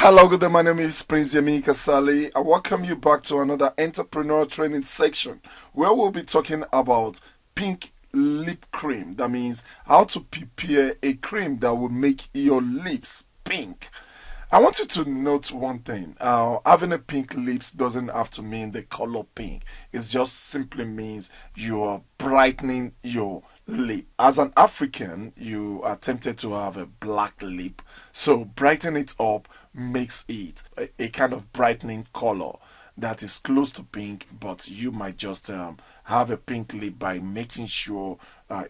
Hello, good day. My name is Prince Yemi Kasali. I welcome you back to another entrepreneur training section where we'll be talking about pink lip cream. That means how to prepare a cream that will make your lips pink. I want you to note one thing. Having a pink lips doesn't have to mean the color pink. It just simply means you are brightening your lip. As an African, you are tempted to have a black lip. So brighten it up makes it a kind of brightening color that is close to pink, but you might just have a pink lip by making sure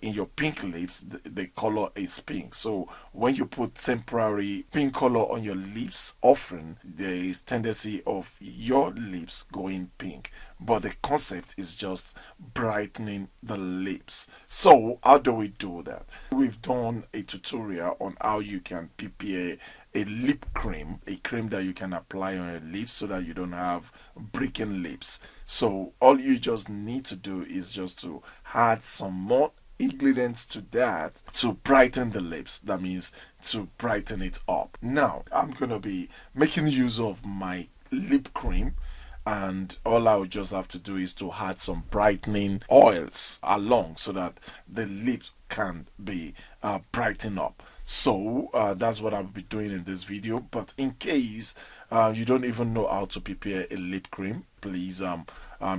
in your pink lips the color is pink. So when you put temporary pink color on your lips, often there is tendency of your lips going pink, but the concept is just brightening the lips. So how do we do that? We've done a tutorial on how you can prepare a lip cream, a cream that you can apply on your lips so that you don't have breaking lips. So all you just need to do is just to add some more ingredients to that to brighten the lips. That means to brighten it up. Now I'm gonna be making use of my lip cream, and all I would just have to do is to add some brightening oils along so that the lips can be brightened up. So that's what I'll be doing in this video. But in case you don't even know how to prepare a lip cream, please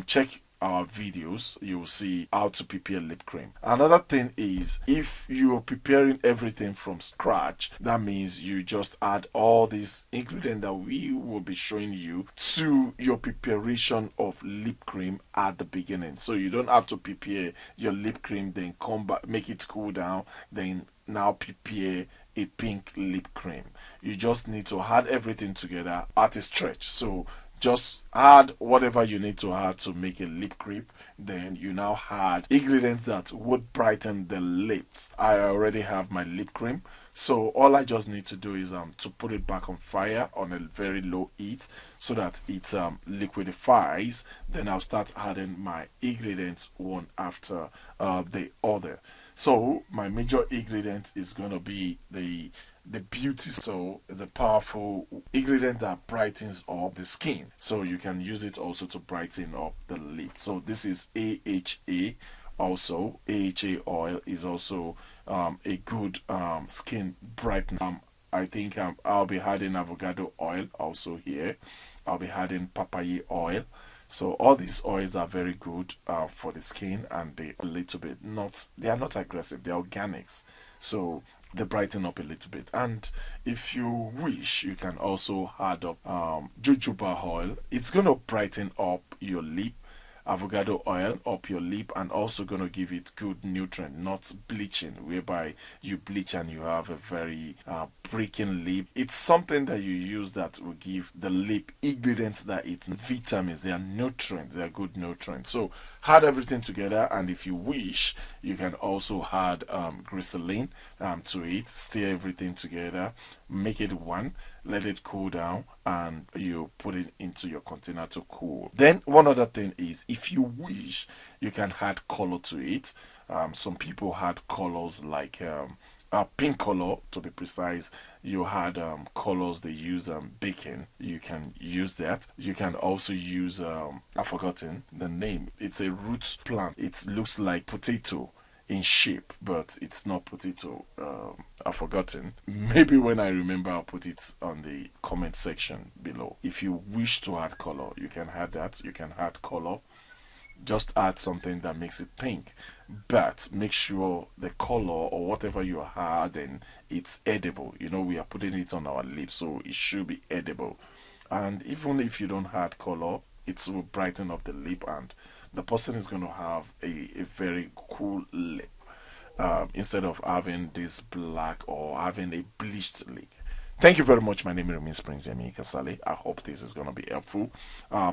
check our videos. You'll see how to prepare lip cream. Another thing is, if you're preparing everything from scratch, that means you just add all these ingredients that we will be showing you to your preparation of lip cream at the beginning. So you don't have to prepare your lip cream, then come back, make it cool down, then now prepare a pink lip cream. You just need to add everything together at a stretch. So just add whatever you need to add to make a lip cream. Then you now add ingredients that would brighten the lips. I already have my lip cream, so all I just need to do is to put it back on fire on a very low heat so that it liquidifies. Then I'll start adding my ingredients one after the other. So my major ingredient is going to be the beauty soul. Is a powerful ingredient that brightens up the skin, so you can use it also to brighten up the lip. So this is AHA. Also AHA oil is also a good skin brightener. I think I'll be adding avocado oil also here. I'll be adding papaya oil. So all these oils are very good for the skin, and they a little bit they are not aggressive, they're organics, so they brighten up a little bit. And if you wish, you can also add up jojoba oil. It's gonna brighten up your lip. Avocado oil up your lip, and also gonna give it good nutrient, not bleaching, whereby you bleach and you have a very breaking lip. It's something that you use that will give the lip ingredients that it's vitamins, they are nutrients, they are good nutrients. So add everything together, and if you wish, you can also add glycerin to it. Stir everything together, make it one, let it cool down, and you put it into your container to cool. Then one other thing is, if you wish, you can add color to it. Some people add colors like pink color, to be precise. You had colors they use baking. You can use that. You can also use I've forgotten the name. It's a root plant. It looks like potato in shape, but it's not potato. I've forgotten. Maybe when I remember, I'll put it on the comment section below. If you wish to add color, you can add that. You can add color. Just add something that makes it pink, but make sure the color or whatever you're adding, it's edible. You know, we are putting it on our lips, so it should be edible. And even if you don't add color, it will brighten up the lip, and the person is going to have a very cool lip instead of having this black or having a bleached lip. Thank you very much. My name is Prince Yemi Kasali. I hope this is going to be helpful.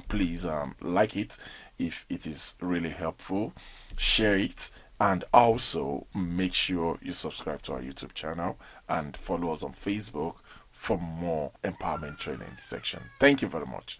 Please like it if it is really helpful. Share it, and also make sure you subscribe to our YouTube channel and follow us on Facebook for more empowerment training section. Thank you very much.